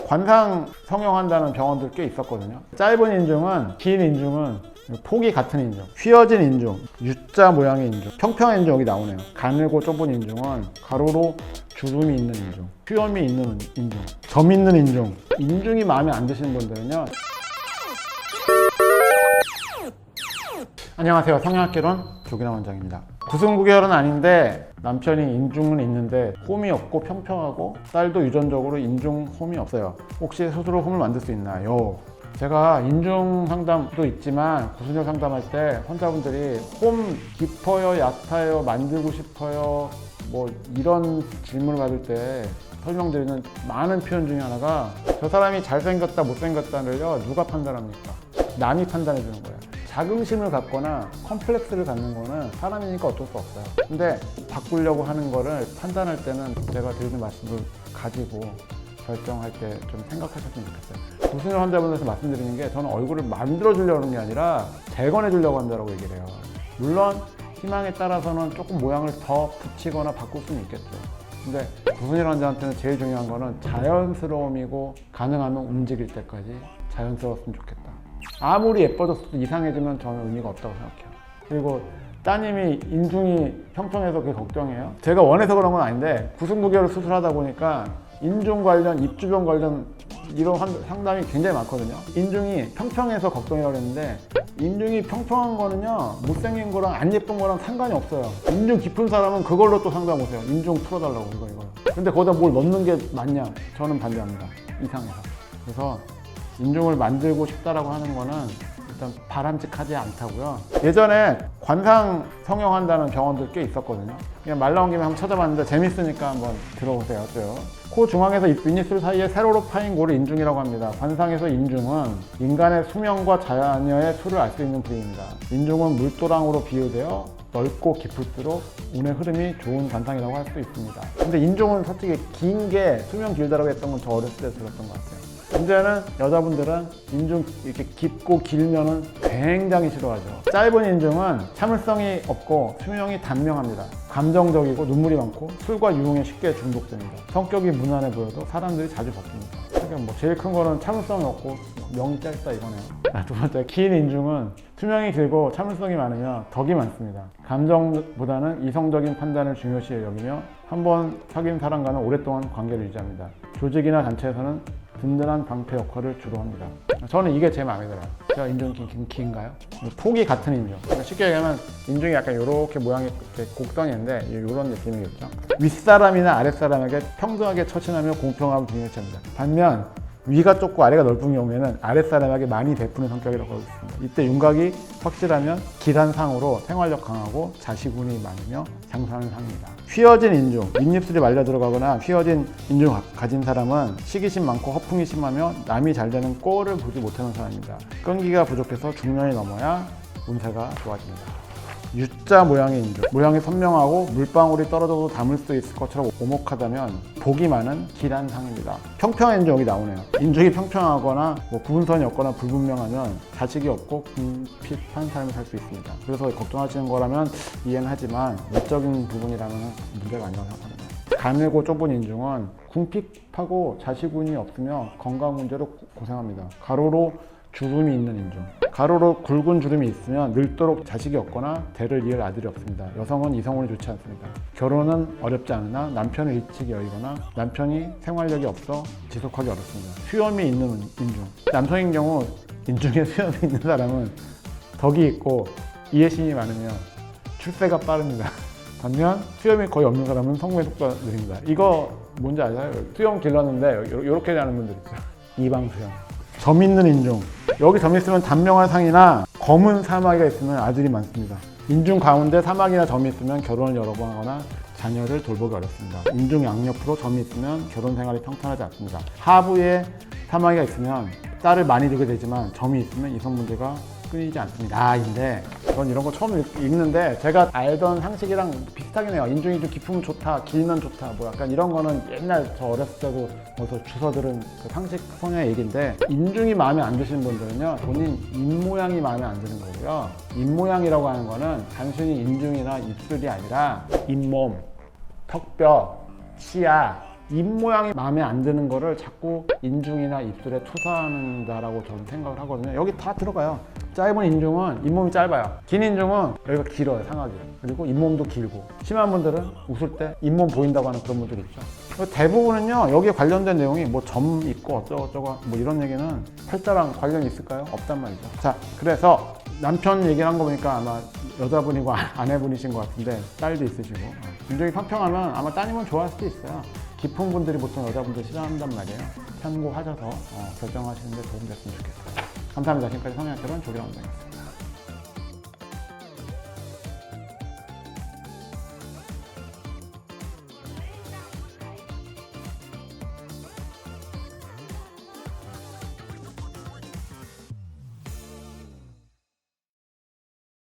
관상 성형한다는 병원들 꽤 있었거든요. 짧은 인중은, 긴 인중은 폭이 같은 인중, 휘어진 인중, U자 모양의 인중, 평평한 인중 여기 나오네요. 가늘고 좁은 인중은 가로로 주름이 있는 인중, 수염이 있는 인중, 점 있는 인중. 인중이 마음에 안 드시는 분들은요. 안녕하세요. 성형학개론 조기남 원장입니다. 구승구결은 아닌데 남편이 인중은 있는데 홈이 없고 평평하고 딸도 유전적으로 인중 홈이 없어요. 혹시 스스로 홈을 만들 수 있나요? 제가 인중 상담도 있지만 구순혈 상담할 때 환자분들이 홈 깊어요, 얕아요, 만들고 싶어요, 뭐 이런 질문을 받을 때 설명드리는 많은 표현 중에 하나가 저 사람이 잘생겼다 못생겼다를요 누가 판단합니까? 남이 판단해 주는 거예요. 자긍심을 갖거나 컴플렉스를 갖는 거는 사람이니까 어쩔 수 없어요. 근데 바꾸려고 하는 거를 판단할 때는 제가 드리는 말씀을 가지고 결정할 때 좀 생각하셨으면 좋겠어요. 구순혈 환자분들한테 말씀드리는 게 저는 얼굴을 만들어 주려고 하는 게 아니라 재건해 주려고 한다고 얘기를 해요. 물론 희망에 따라서는 조금 모양을 더 붙이거나 바꿀 수는 있겠죠. 근데 구순혈 환자한테는 제일 중요한 거는 자연스러움이고 가능하면 움직일 때까지 자연스러웠으면 좋겠다. 아무리 예뻐졌어도 이상해지면 저는 의미가 없다고 생각해요. 그리고 따님이 인중이 평평해서 그게 걱정이에요. 제가 원해서 그런 건 아닌데 구승구결을 수술하다 보니까 인중 관련, 입 주변 관련 이런 상담이 굉장히 많거든요. 인중이 평평해서 걱정이라고 했는데 인중이 평평한 거는요 못생긴 거랑 안 예쁜 거랑 상관이 없어요. 인중 깊은 사람은 그걸로 또 상담 오세요. 인중 풀어달라고 이거. 근데 거기다 뭘 넣는 게 맞냐? 저는 반대합니다. 이상해서. 그래서 인중을 만들고 싶다라고 하는 거는 일단 바람직하지 않다고요. 예전에 관상 성형한다는 병원들 꽤 있었거든요. 그냥 말 나온 김에 한번 찾아봤는데 재밌으니까 한번 들어보세요. 코 중앙에서 윗입술 사이에 세로로 파인 고를 인중이라고 합니다. 관상에서 인중은 인간의 수명과 자녀의 수를 알 수 있는 부위입니다. 인중은 물도랑으로 비유되어 넓고 깊을수록 운의 흐름이 좋은 관상이라고 할 수 있습니다. 근데 인중은 솔직히 긴 게 수명 길다라고 했던 건 저 어렸을 때 들었던 것 같아요. 문제는 여자분들은 인중 이렇게 깊고 길면은 굉장히 싫어하죠. 짧은 인중은 참을성이 없고 수명이 단명합니다. 감정적이고 눈물이 많고 술과 유흥에 쉽게 중독됩니다. 성격이 무난해 보여도 사람들이 자주 바뀝니다. 그러니까 뭐 제일 큰 거는 참을성이 없고 명이 짧다 이거네요. 두 번째, 긴 인중은 수명이 길고 참을성이 많으며 덕이 많습니다. 감정보다는 이성적인 판단을 중요시 여기며 한번 사귄 사람과는 오랫동안 관계를 유지합니다. 조직이나 단체에서는 든든한 방패 역할을 주로 합니다. 저는 이게 제일 마음에 들어요. 제가 인중이 긴가요? 폭이 같은 인중. 그러니까 쉽게 얘기하면 인중이 약간 이렇게 모양이 이렇게 곡선이 있는데 이런 느낌이겠죠. 윗사람이나 아랫사람에게 평등하게 처신하며 공평함을 중요시합니다. 반면 위가 좁고 아래가 넓은 경우에는 아랫사람에게 많이 베푸는 성격이라고 하고 있습니다. 이때 윤곽이 확실하면 길한 상으로 생활력 강하고 자식운이 많으며 장수하는 상입니다. 휘어진 인중, 윗입술이 말려 들어가거나 휘어진 인중 가진 사람은 시기심 많고 허풍이 심하며 남이 잘 되는 꼴을 보지 못하는 사람입니다. 끈기가 부족해서 중년이 넘어야 운세가 좋아집니다. U자 모양의 인중, 모양이 선명하고 물방울이 떨어져도 담을 수 있을 것처럼 오목하다면 복이 많은 길한 상입니다. 평평한 인중 여기 나오네요. 인중이 평평하거나 뭐 구분선이 없거나 불분명하면 자식이 없고 궁핍한 삶을 살 수 있습니다. 그래서 걱정하시는 거라면 이해는 하지만 외적인 부분이라면 문제가 아니라고 생각합니다. 가늘고 좁은 인중은 궁핍하고 자식운이 없으며 건강 문제로 고생합니다. 가로로 주름이 있는 인중. 가로로 굵은 주름이 있으면 늙도록 자식이 없거나 대를 이을 아들이 없습니다. 여성은 이성운이 좋지 않습니다. 결혼은 어렵지 않으나 남편의 일찍이 여의거나 남편이 생활력이 없어 지속하기 어렵습니다. 수염이 있는 인중. 남성인 경우 인중에 수염이 있는 사람은 덕이 있고 이해심이 많으며 출세가 빠릅니다. 반면 수염이 거의 없는 사람은 성공의 속도가 느립니다. 이거 뭔지 아세요? 수염 길렀는데 이렇게 하는 분들 있죠. 이방수염. 점 있는 인중. 여기 점 있으면 단명한 상이나 검은 사마귀가 있으면 아들이 많습니다. 인중 가운데 사마귀나 점이 있으면 결혼을 여러 번 하거나 자녀를 돌보기 어렵습니다. 인중 양옆으로 점이 있으면 결혼 생활이 평탄하지 않습니다. 하부에 사마귀가 있으면 딸을 많이 두게 되지만 점이 있으면 이성 문제가 끊이지 않습니다. 인데 전 이런 거 처음 읽는데 제가 알던 상식이랑 비슷하긴 해요. 인중이 좀 깊으면 좋다, 길면 좋다, 뭐 약간 이런 거는 옛날 저 어렸을 때도 어디서 주워 들은 그 상식 성향의 얘기인데 인중이 마음에 안 드시는 분들은요 본인 입모양이 마음에 안 드는 거고요. 입모양이라고 하는 거는 단순히 인중이나 입술이 아니라 잇몸, 턱뼈, 치아, 입 모양이 마음에 안 드는 거를 자꾸 인중이나 입술에 투사한다라고 저는 생각을 하거든요. 여기 다 들어가요. 짧은 인중은 잇몸이 짧아요. 긴 인중은 여기가 길어요, 상하게. 그리고 잇몸도 길고. 심한 분들은 웃을 때 잇몸 보인다고 하는 그런 분들 있죠. 대부분은요, 여기에 관련된 내용이 뭐 점 있고 어쩌고저쩌고 뭐 이런 얘기는 팔자랑 관련이 있을까요? 없단 말이죠. 자, 그래서 남편 얘기를 한 거 보니까 아마 여자분이고 아내분이신 것 같은데 딸도 있으시고 인중이 평평하면 아마 따님은 좋아할 수도 있어요. 깊은 분들이 보통 여자분들 싫어한단 말이에요. 참고하셔서 결정하시는 데 도움됐으면 좋겠어요. 감사합니다. 지금까지 성형학교론 조기환 원장이었습니다.